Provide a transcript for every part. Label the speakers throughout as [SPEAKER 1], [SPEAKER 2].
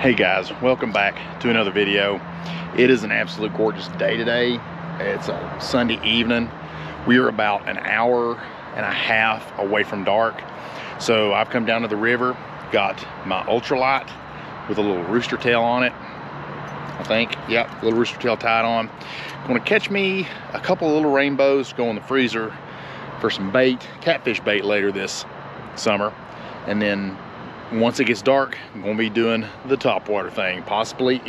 [SPEAKER 1] Hey guys, welcome back to another video. It is an absolute gorgeous day today. It's a Sunday evening. We are about an hour and a half away from dark. So I've come down to the river, got my ultralight with a little rooster tail on it. I think, yep, little rooster tail tied on. Gonna catch me a couple of little rainbows, go in the freezer for some bait, catfish bait later this summer. And then once it gets dark, I'm gonna be doing the topwater thing, possibly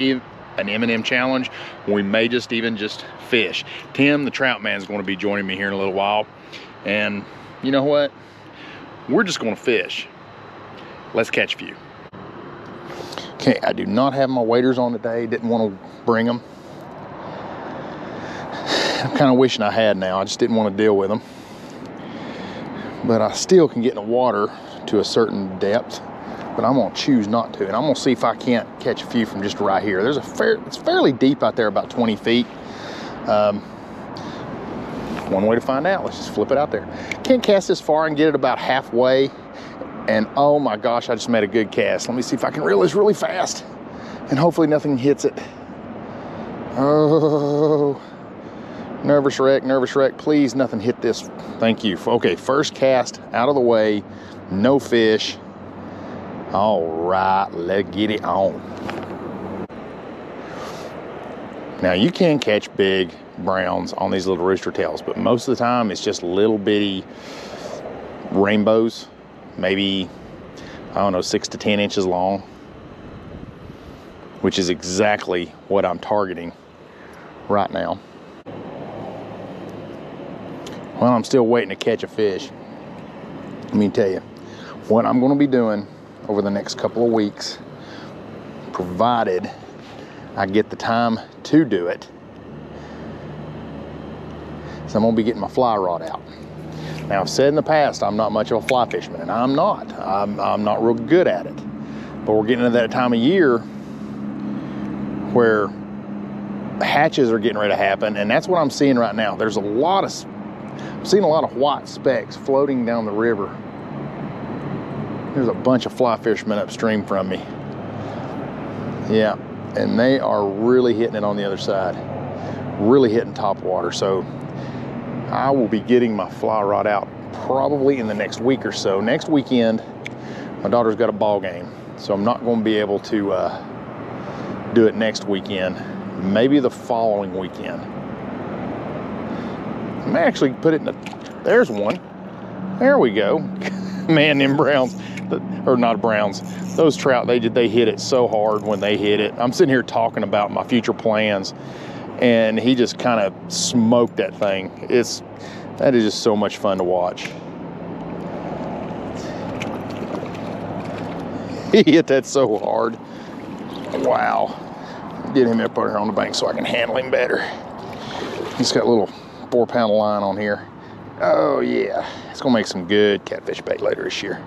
[SPEAKER 1] an M&M challenge. We may just fish. Tim, the trout man, is gonna be joining me here in a little while. And you know what? We're just gonna fish. Let's catch a few. Okay, I do not have my waders on today. Didn't want to bring them. I'm kind of wishing I had now. I just didn't want to deal with them. But I still can get in the water to a certain depth, but I'm gonna choose not to. And I'm gonna see if I can't catch a few from just right here. It's fairly deep out there, about 20 feet. One way to find out, let's just flip it out there. Can't cast this far and get it about halfway. And oh my gosh, I just made a good cast. Let me see if I can reel this really fast and hopefully nothing hits it. Oh, nervous wreck, please nothing hit this. Thank you. Okay, first cast out of the way, no fish. All right, let's get it on. Now you can catch big browns on these little rooster tails, but most of the time it's just little bitty rainbows, maybe, I don't know, 6 to 10 inches long, which is exactly what I'm targeting right now. Well, I'm still waiting to catch a fish. Let me tell you what I'm going to be doing over the next couple of weeks, provided I get the time to do it. So I'm going to be getting my fly rod out. Now, I've said in the past I'm not much of a fly fisherman, and I'm not. I'm not real good at it. But we're getting into that time of year where hatches are getting ready to happen, and that's what I'm seeing right now. I'm seeing a lot of white specks floating down the river. There's a bunch of fly fishermen upstream from me. Yeah, and they are really hitting it on the other side. Really hitting top water. So I will be getting my fly rod out probably in the next week or so. Next weekend, my daughter's got a ball game, so I'm not going to be able to do it next weekend. Maybe the following weekend. I may actually put it in there's one. There we go. Man, them browns, or not browns, those trout, they hit it so hard when they hit it. I'm sitting here talking about my future plans, and he just kind of smoked that thing. That is just so much fun to watch. He hit that so hard. Wow. Get him up there on the bank so I can handle him better. He's got a little 4-pound line on here. Oh yeah, it's gonna make some good catfish bait later this year.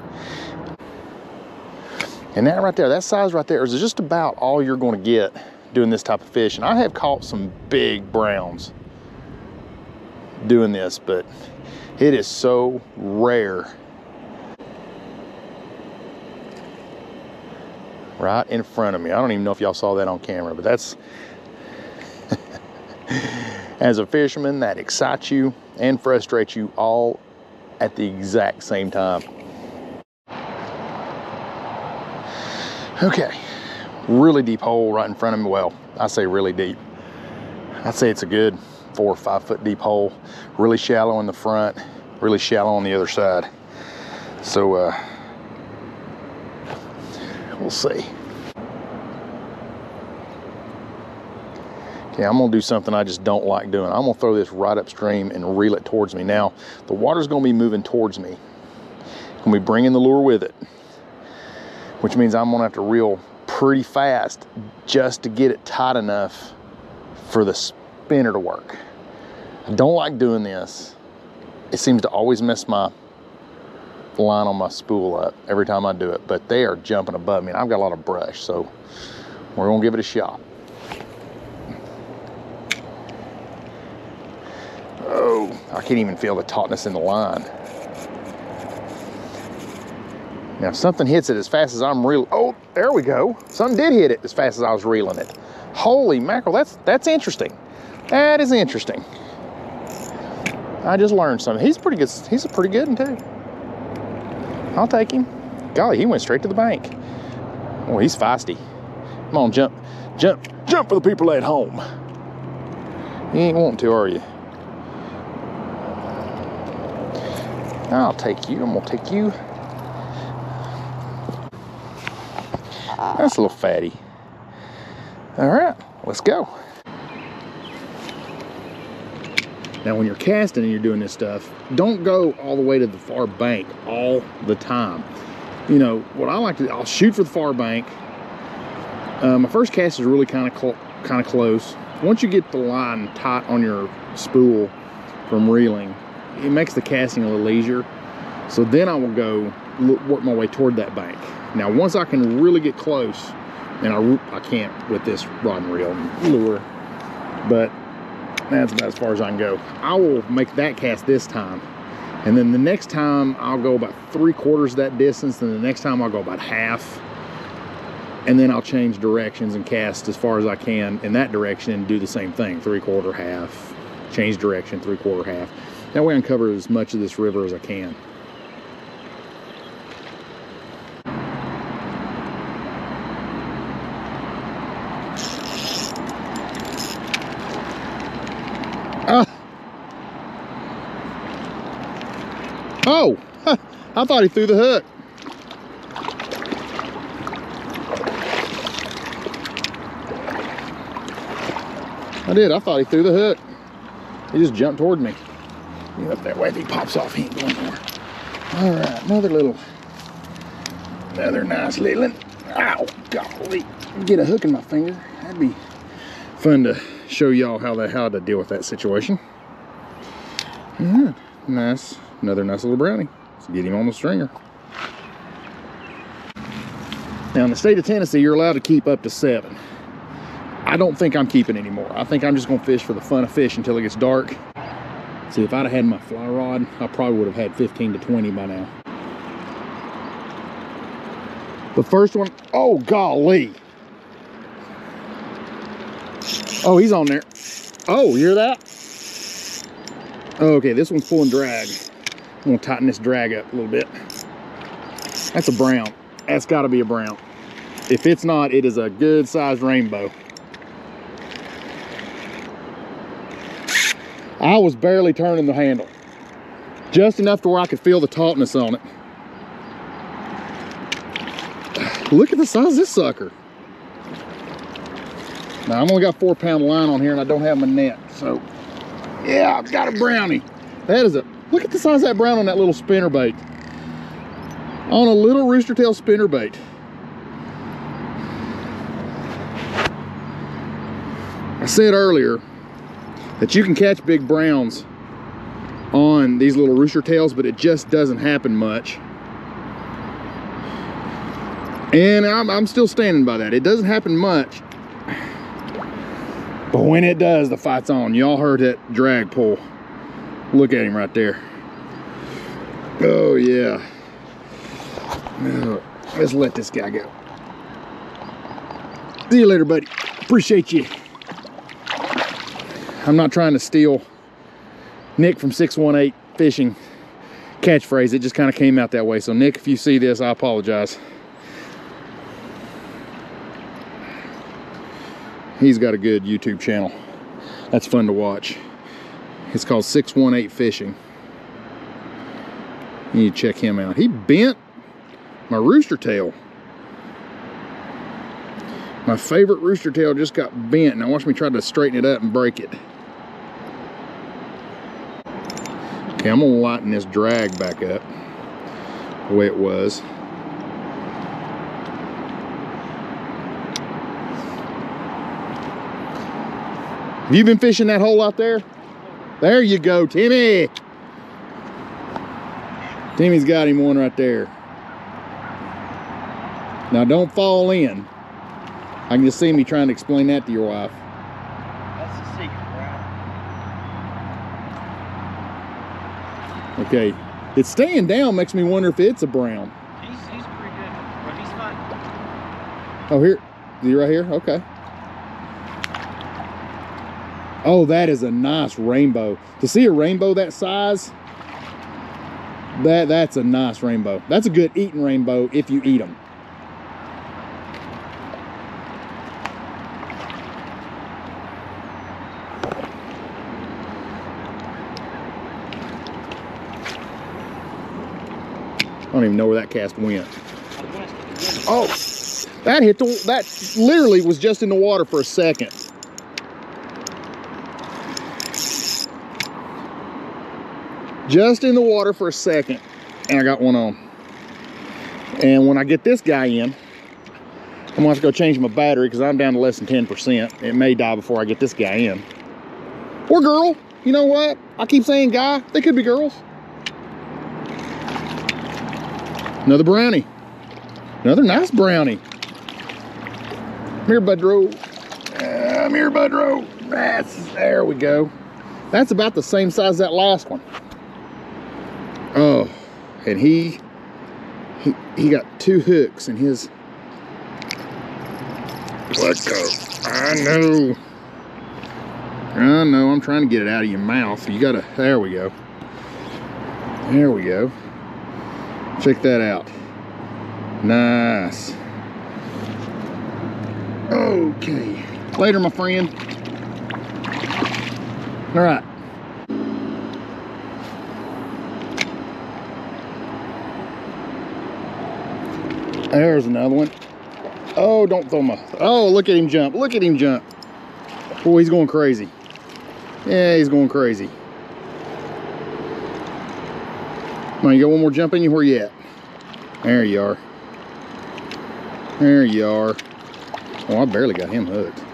[SPEAKER 1] And that right there, that size right there is just about all you're gonna get doing this type of fish. And I have caught some big browns doing this, but it is so rare. Right in front of me. I don't even know if y'all saw that on camera, but that's, as a fisherman, that excites you and frustrates you all at the exact same time. Okay, really deep hole right in front of me. Well, I say really deep. I'd say it's a good 4 or 5 foot deep hole. Really shallow in the front, really shallow on the other side. So we'll see. Okay, I'm gonna do something I just don't like doing. I'm gonna throw this right upstream and reel it towards me. Now, the water's gonna be moving towards me. It's gonna be bringing the lure with it, which means I'm gonna have to reel pretty fast just to get it tight enough for the spinner to work. I don't like doing this. It seems to always mess my line on my spool up every time I do it, but they are jumping above me, and I've got a lot of brush, so we're gonna give it a shot. Oh, I can't even feel the tautness in the line. Now, if something hits it as fast as I'm reeling, oh, there we go. Something did hit it as fast as I was reeling it. Holy mackerel, that's interesting. That is interesting. I just learned something. He's pretty good. He's a pretty good one too. I'll take him. Golly, he went straight to the bank. Oh, he's feisty. Come on, jump, jump, jump for the people at home. You ain't wanting to, are you? I'll take you. I'm gonna take you. That's a little fatty. All right, let's go. Now, when you're casting and you're doing this stuff, don't go all the way to the far bank all the time. You know, what I like to do, I'll shoot for the far bank. My first cast is really kind of close. Once you get the line tight on your spool from reeling, it makes the casting a little easier. So then I will go work my way toward that bank. Now, once I can really get close, and I can't with this rod and reel and lure, but that's about as far as I can go. I will make that cast this time, and then the next time I'll go about 3/4 that distance, and the next time I'll go about half, and then I'll change directions and cast as far as I can in that direction and do the same thing, 3/4, half, change direction, 3/4, half. That way I can cover as much of this river as I can. Oh, I thought he threw the hook. I did. I thought he threw the hook. He just jumped toward me. Get up that way. If he pops off, he ain't going nowhere. All right, another nice little one. Ow, golly. Get a hook in my finger. That'd be fun to show y'all how to deal with that situation. All right, nice. Another nice little brownie. Let's get him on the stringer. Now, in the state of Tennessee, you're allowed to keep up to 7. I don't think I'm keeping anymore. I think I'm just gonna fish for the fun of fish until it gets dark. See, if I'd have had my fly rod, I probably would have had 15 to 20 by now. The first one, oh golly. Oh, he's on there. Oh, you hear that? Okay, this one's pulling drag. I'm gonna tighten this drag up a little bit. That's a brown. That's gotta be a brown. If it's not, it is a good sized rainbow. I was barely turning the handle. Just enough to where I could feel the tautness on it. Look at the size of this sucker. Now, I've only got 4-pound line on here and I don't have my net, so yeah, I've got a brownie. That is look at the size of that brown on that little spinnerbait. On a little rooster tail spinnerbait. I said earlier that you can catch big browns on these little rooster tails, but it just doesn't happen much. And I'm still standing by that. It doesn't happen much. But when it does, the fight's on. Y'all heard that drag pull. Look at him right there. Oh, yeah. Let's let this guy go. See you later, buddy. Appreciate you. I'm not trying to steal Nick from 618 Fishing catchphrase. It just kind of came out that way. So, Nick, if you see this, I apologize. He's got a good YouTube channel. That's fun to watch. It's called 618 Fishing. You need to check him out. He bent my rooster tail. My favorite rooster tail just got bent. Now watch me try to straighten it up and break it. Okay, I'm gonna lighten this drag back up the way it was. Have you been fishing that hole out there? There you go, Timmy. Timmy's got him one right there. Now don't fall in. I can just see me trying to explain that to your wife.
[SPEAKER 2] That's the secret, right?
[SPEAKER 1] Okay, it's staying down makes me wonder if it's a brown.
[SPEAKER 2] He's He's pretty good, but he's not.
[SPEAKER 1] Oh, here. Is he right here? Okay. Oh, that is a nice rainbow. To see a rainbow that size, that's a nice rainbow. That's a good eating rainbow if you eat them. I don't even know where that cast went. Oh, that hit that literally was just in the water for a second. Just in the water for a second, and I got one on. And when I get this guy in, I'm gonna have to go change my battery because I'm down to less than 10%. It may die before I get this guy in. Or girl, you know what? I keep saying guy, they could be girls. Another brownie. Another nice brownie. Come here, Budro. Come here, Budro. There we go. That's about the same size as that last one. Oh, and he got 2 hooks in his. Let's go. I know, I'm trying to get it out of your mouth. You gotta, there we go. There we go. Check that out. Nice. Okay. Later, my friend. All right. There's another one. Oh, don't throw my... Oh, look at him jump. Look at him jump. Boy, he's going crazy. Yeah, he's going crazy. Come on, you got one more jump in you? Where you at? There you are. There you are. Oh, I barely got him hooked.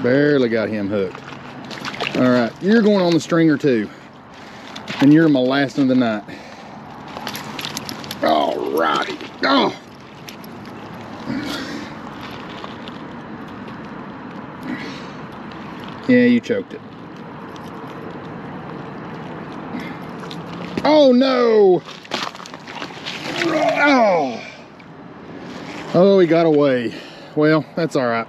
[SPEAKER 1] Barely got him hooked. All right, you're going on the stringer too. And you're my last of the night. All righty. Oh. Yeah, you choked it. Oh no! Oh! Oh, he got away. Well, that's all right.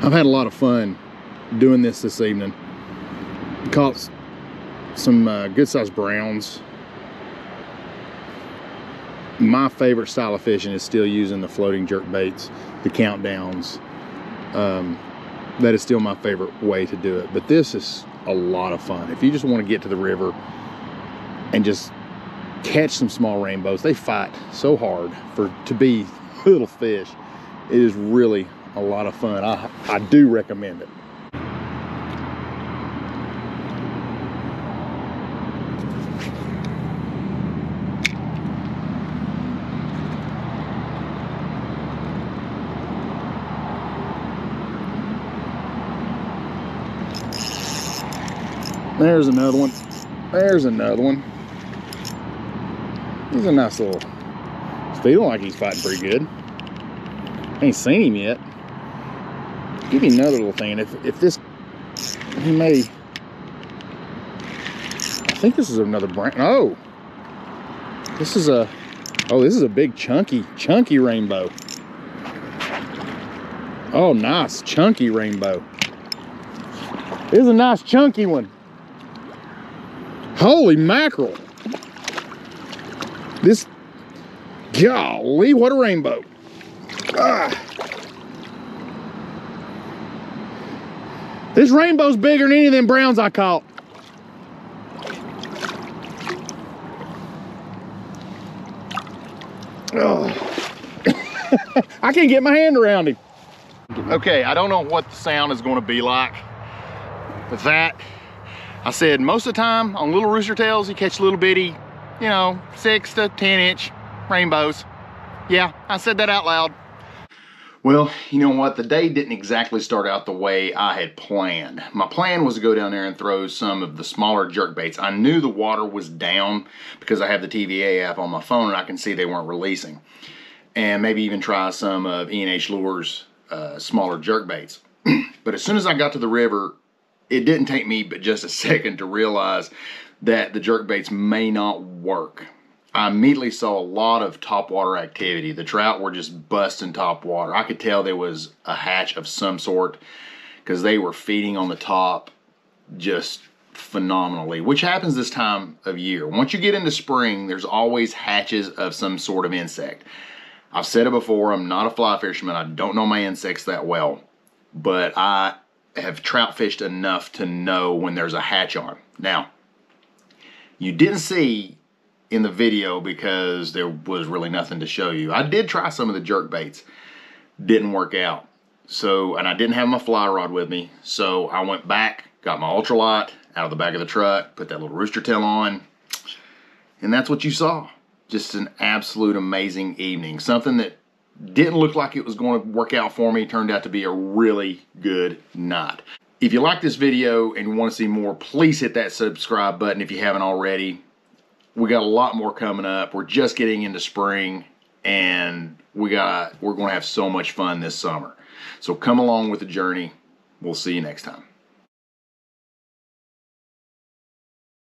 [SPEAKER 1] I've had a lot of fun doing this evening. Caught some good sized browns. My favorite style of fishing is still using the floating jerk baits, the countdowns. That is still my favorite way to do it. But this is a lot of fun. If you just want to get to the river and just catch some small rainbows, they fight so hard to be little fish. It is really a lot of fun. I do recommend it. There's another one. There's another one. He's a nice little, feeling like he's fighting pretty good. Ain't seen him yet. Give me another little thing. If this, he may, I think this is another brand. Oh, this is a, oh, this is a big chunky rainbow. Oh, nice chunky rainbow. This is a nice chunky one. Holy mackerel. This, golly, what a rainbow. Ah. This rainbow's bigger than any of them browns I caught. Oh. I can't get my hand around him. Okay, I don't know what the sound is going to be like with that. I said most of the time on little rooster tails, you catch little bitty, you know, 6 to 10 inch rainbows. Yeah, I said that out loud. Well, you know what? The day didn't exactly start out the way I had planned. My plan was to go down there and throw some of the smaller jerk baits. I knew the water was down because I have the TVA app on my phone and I can see they weren't releasing. And maybe even try some of E&H Lures smaller jerk baits. But as soon as I got to the river, it didn't take me but just a second to realize that the jerkbaits may not work. I immediately saw a lot of topwater activity. The trout were just busting topwater. I could tell there was a hatch of some sort because they were feeding on the top just phenomenally, which happens this time of year. Once you get into spring, there's always hatches of some sort of insect. I've said it before, I'm not a fly fisherman. I don't know my insects that well, but I have trout fished enough to know when there's a hatch on. Now, you didn't see in the video because there was really nothing to show you. I did try some of the jerk baits. Didn't work out. So, and I didn't have my fly rod with me. So I went back, got my ultralight out of the back of the truck, put that little rooster tail on, and that's what you saw. Just an absolute amazing evening. Something that didn't look like it was going to work out for me turned out to be a really good night. If you like this video and you want to see more, please hit that subscribe button if you haven't already. We got a lot more coming up. We're just getting into spring, and we're going to have so much fun this summer. So come along with the journey. We'll see you next time.